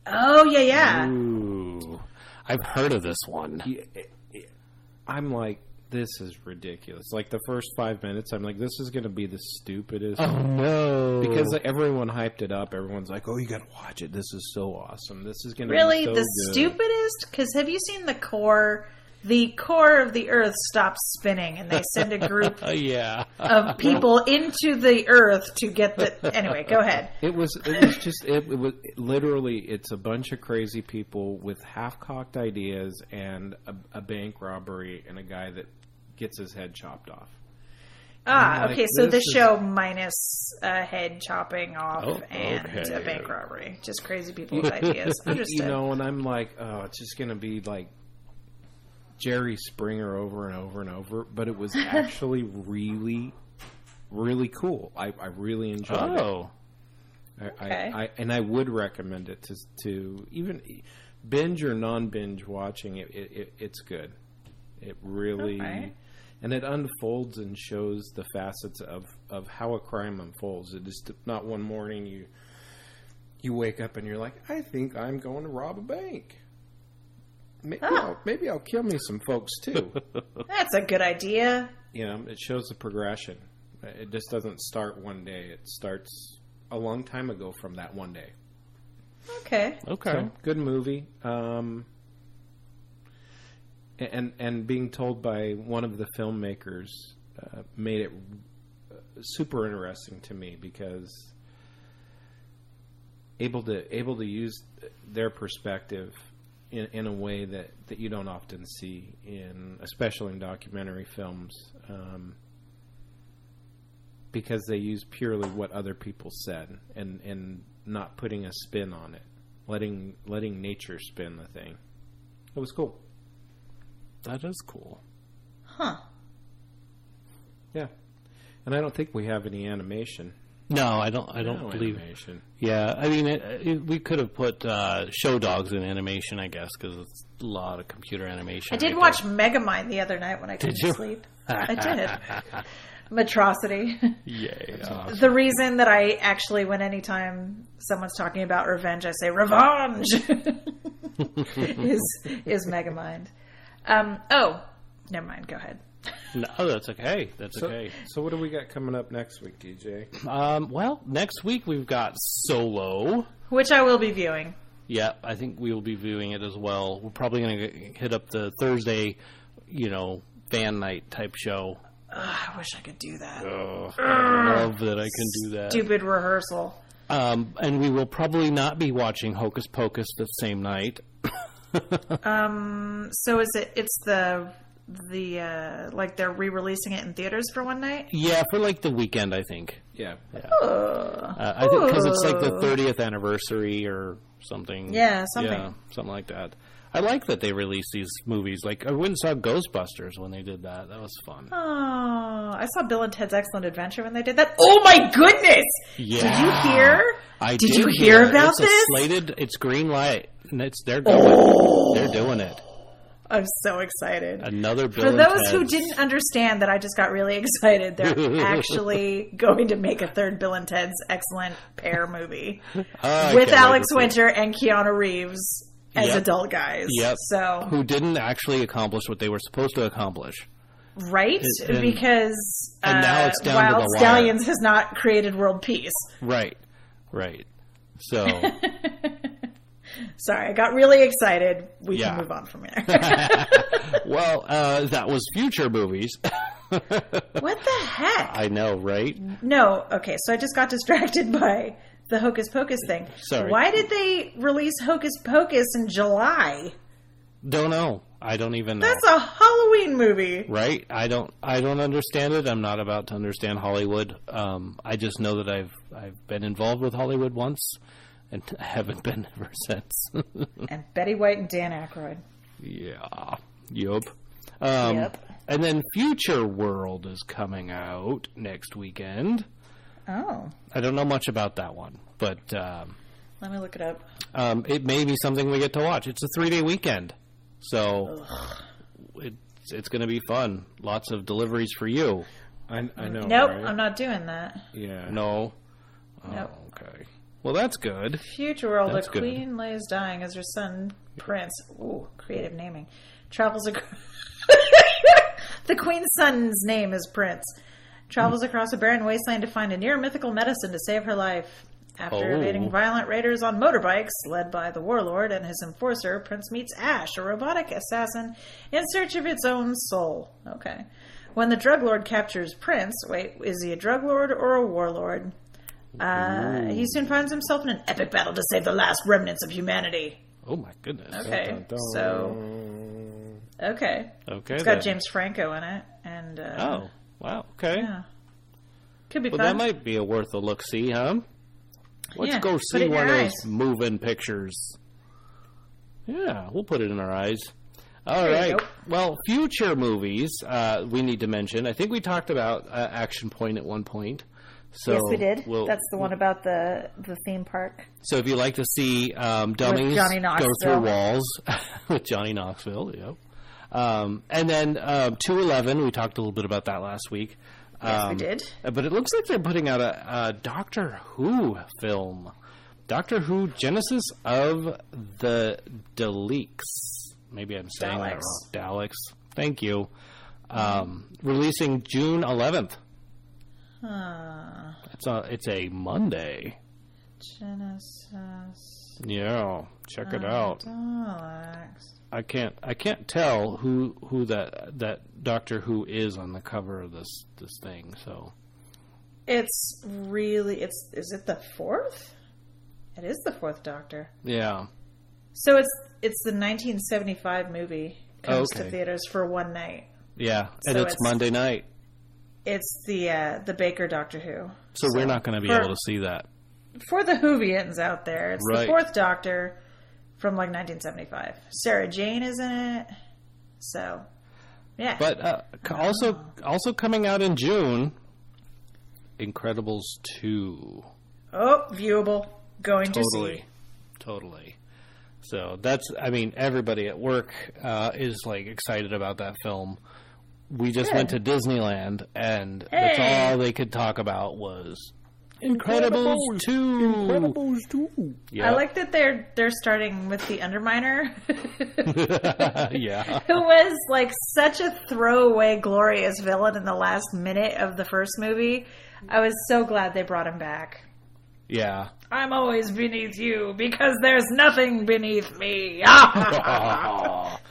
B: Oh, yeah.
A: Ooh. I've heard of this one.
D: I'm like, this is ridiculous. Like, the first 5 minutes, I'm like, this is going to be the stupidest.
A: Oh, no.
D: Because everyone hyped it up. Everyone's like, oh, you got to watch it. This is so awesome. This is going to
B: really
D: be so
B: the
D: good.
B: Stupidest? Because have you seen the core? The core of the Earth stops spinning, and they send a group of people into the Earth to get the. Anyway, go ahead.
D: It was literally. It's a bunch of crazy people with half-cocked ideas and a bank robbery and a guy that gets his head chopped off.
B: Okay. So the show minus a head chopping off and a bank robbery, just crazy people's ideas. Understood.
D: And I'm like, oh, it's just going to be like Jerry Springer over and over and over, but it was actually really, really cool. I really enjoyed it.
B: Okay.
D: And I would recommend it to even binge or non-binge watching it. It's good. It really, and it unfolds and shows the facets of how a crime unfolds. It is not one morning you wake up and you're like, I think I'm going to rob a bank. Maybe I'll kill me some folks too.
B: That's a good idea.
D: It shows the progression. It just doesn't start one day. It starts a long time ago from that one day.
B: Okay.
D: So, good movie. And being told by one of the filmmakers made it super interesting to me because able to use their perspective in a way that you don't often see especially in documentary films, because they use purely what other people said and not putting a spin on it, letting nature spin the thing. It was cool.
A: That is cool.
B: Huh.
D: Yeah. And I don't think we have any animation.
A: No, I don't believe
D: animation.
A: Yeah, I mean, we could have put Show Dogs in animation, I guess, because it's a lot of computer animation.
B: I did watch Megamind the other night when I couldn't sleep. I did. Matrosity.
A: Yay. Awesome.
B: The reason that I actually, when anytime someone's talking about revenge, I say revenge is Megamind. Never mind. Go ahead.
A: No, that's okay. Okay.
D: So what do we got coming up next week, DJ?
A: Well, next week we've got Solo,
B: which I will be viewing.
A: Yeah, I think we will be viewing it as well. We're probably going to hit up the Thursday, fan night type show.
B: I wish I could do that.
A: I love that I can do that.
B: Stupid rehearsal.
A: And we will probably not be watching Hocus Pocus the same night.
B: So it's the like they're re-releasing it in theaters for one night?
A: Yeah, for like the weekend, I think.
D: Yeah.
A: I think because it's like the 30th anniversary or something.
B: Yeah, something.
A: Yeah, something like that. I like that they release these movies. Like, I went and saw Ghostbusters when they did that. That was fun.
B: Oh, I saw Bill and Ted's Excellent Adventure when they did that. Oh, my goodness!
A: Yeah.
B: Did you hear Did you hear about this?
A: It's green light, and they're going. They're doing it.
B: I'm so excited.
A: Another Bill
B: For
A: and
B: those
A: Ted's.
B: who didn't understand that I just got really excited, they're actually going to make a third Bill and Ted's Excellent Pair movie with Alex Winter and Keanu Reeves as adult guys.
A: Yep.
B: So
A: who didn't actually accomplish what they were supposed to accomplish.
B: Right? Because
A: now it's down
B: Wild
A: to the
B: Stallions
A: wire.
B: has not created world peace.
A: Right. So...
B: Sorry, I got really excited. We can move on from here.
A: Well, that was future movies.
B: What the heck?
A: I know, right?
B: No, okay, so I just got distracted by the Hocus Pocus thing.
A: Sorry.
B: Why did they release Hocus Pocus in July?
A: Don't know. I don't even know.
B: That's a Halloween movie.
A: Right? I don't understand it. I'm not about to understand Hollywood. I just know that I've been involved with Hollywood once. And haven't been ever since.
B: And Betty White and Dan Aykroyd.
A: Yeah. Yup.
B: Yep.
A: And then Future World is coming out next weekend.
B: Oh.
A: I don't know much about that one, but...
B: let me look it up.
A: It may be something we get to watch. It's a 3-day weekend. So it's going to be fun. Lots of deliveries for you.
D: I know.
B: Nope,
D: right?
B: I'm not doing that.
D: Yeah.
A: No?
B: Nope.
A: Oh, okay. Well, that's good.
B: Future World,
A: That's
B: a
A: good.
B: queen lays dying as her son, Prince, creative naming, travels across... The queen's son's name is Prince. Travels across a barren wasteland to find a near-mythical medicine to save her life. After evading violent raiders on motorbikes, led by the warlord and his enforcer, Prince meets Ash, a robotic assassin, in search of its own soul. Okay. When the drug lord captures Prince... Wait, is he a drug lord or a warlord? He soon finds himself in an epic battle to save the last remnants of humanity.
A: Oh, my goodness.
B: Okay,
D: Dun, dun, dun.
B: so... Okay.
A: Okay.
B: It's got James Franco in it. And,
A: Oh, wow. Okay.
B: yeah. Could be
A: Well,
B: fun.
A: that might be a worth a look-see, huh? Let's
B: Yeah,
A: go
B: put it
A: see
B: in
A: one of
B: your
A: those
B: eyes.
A: moving pictures. Yeah, we'll put it in our eyes. All
B: There you
A: right.
B: go.
A: Well, future movies we need to mention. I think we talked about Action Point at one point. So
B: yes, we did.
A: We'll,
B: That's the one about the theme park.
A: So if you like to see dummies
B: Johnny
A: go
B: Knoxville.
A: through walls with Johnny Knoxville, yep. And then 211, we talked a little bit about that last week.
B: Yes, we did.
A: But it looks like they're putting out a Doctor Who film. Doctor Who Genesis of the Daleks. Maybe I'm saying that wrong. Daleks. Thank you. Releasing June 11th. It's a Monday.
B: Genesis.
A: Yeah, check it out.
B: Daleks.
A: I can't tell who that Doctor Who is on the cover of this thing. So
B: It's really is it the fourth? It is the fourth Doctor.
A: yeah.
B: So it's the 1975 movie comes to theaters for one night.
A: Yeah, and
B: So
A: it's
B: it's-
A: Monday night.
B: It's the Baker Doctor Who.
A: So we're not going to be able to see that.
B: For the Whovians out there, it's
A: Right.
B: the fourth Doctor from like 1975. Sarah Jane is in it. So, yeah.
A: But also coming out in June, Incredibles 2.
B: Oh, viewable. Going to see.
A: Totally. So everybody at work is like excited about that film. We just went to Disneyland, and that's all they could talk about was Incredibles 2.
D: Incredibles 2.
A: Yep.
B: I like that they're starting with the Underminer,
A: Yeah.
B: who was like such a throwaway glorious villain in the last minute of the first movie. I was so glad they brought him back.
A: Yeah.
B: I'm always beneath you because there's nothing beneath me.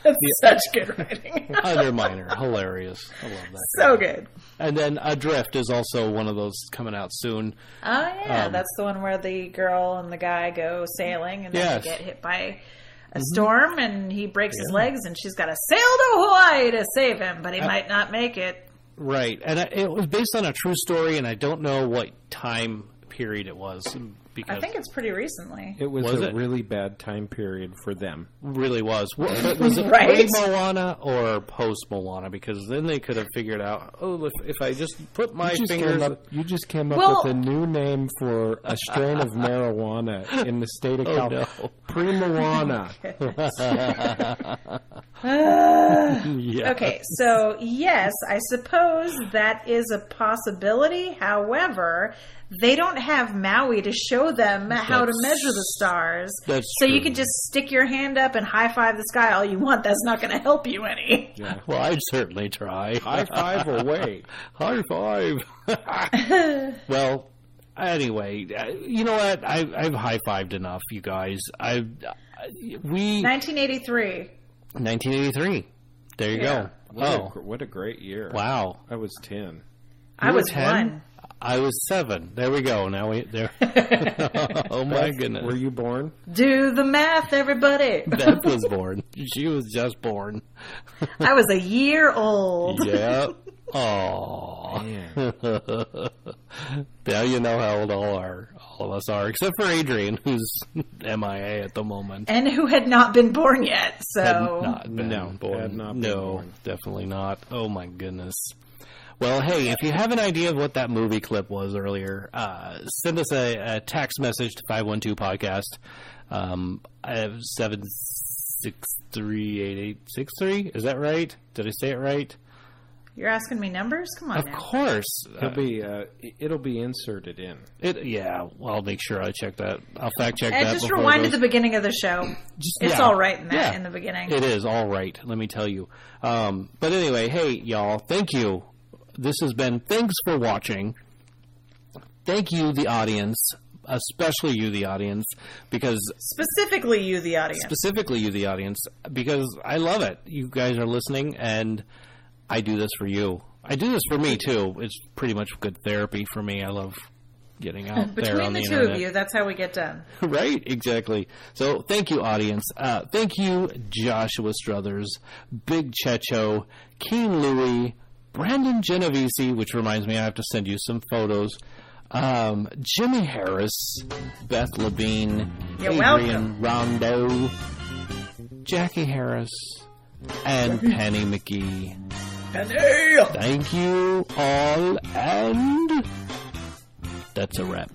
B: That's such good writing.
A: Underminer. Hilarious. I love that.
B: So good.
A: And then Adrift is also one of those coming out soon.
B: Oh, yeah. That's the one where the girl and the guy go sailing and then
A: Yes.
B: they get hit by a storm and he breaks his legs and she's got to sail to Hawaii to save him, but he might not make it.
A: Right. And it was based on a true story, and I don't know what time period it was. Because
B: I think it's pretty recently.
D: It was a really bad time period for them.
A: Really was. Was it
B: right?
A: Pre-Moana or post-Moana? Because then they could have figured out, if I just put my fingers...
D: You just came up with a new name for a strain of marijuana in the state of California.
A: No.
D: Pre-Moana.
A: Yeah.
B: Okay, so yes, I suppose that is a possibility. However, they don't have Maui to show them how to measure the stars.
A: That's
B: so
A: true.
B: You can just stick your hand up and high five the sky all you want. That's not going to help you any.
D: Yeah.
A: Well, I'd certainly try.
D: High five away.
A: High five. Well, anyway, you know what? I've high-fived enough, you guys.
B: 1983.
A: 1983. There you go.
D: What a great year.
A: Wow.
D: I was 10.
B: I was
A: 10?
B: 1.
A: I was 7. There we go. Now there. Oh my goodness.
D: Were you born?
B: Do the math, everybody.
A: Beth was born. She was just born.
B: I was a year old.
A: Yeah. Oh. Now you know how old all of us are, except for Adrian, who's MIA at the moment.
B: And who had not been born yet. So
A: Had not been born.
D: Had not been born.
A: Definitely not. Oh my goodness. Well, hey, if you have an idea of what that movie clip was earlier, send us a text message to 512-podcast. I have 7638863. Is that right? Did I say it right?
B: you're asking me numbers? Come on
A: Of
B: now.
A: course.
D: It'll be inserted in.
A: Well, I'll make sure I check that. I'll fact check
B: And
A: that.
B: just
A: before
B: rewind
A: it
B: to the beginning of the show. It's
A: yeah.
B: all right in that
A: Yeah.
B: in the beginning.
A: It is all right. Let me tell you. But anyway, hey, y'all, thank you. This has been Thanks for Watching. Thank you, the audience, especially you, the audience, because...
B: Specifically you, the audience.
A: Because I love it. You guys are listening, and I do this for you. I do this for me, too. It's pretty much good therapy for me. I love getting out there on the internet.
B: Between the two of you, that's how we get done.
A: Right, exactly. So thank you, audience. Thank you, Joshua Struthers, Big Checho, Keen Louie, Brandon Genovese, which reminds me I have to send you some photos, Jimmy Harris, Beth Levine,
B: You're
A: Adrian Rondo, Jackie Harris, and Penny McGee. Penny! Thank you all, and that's a wrap.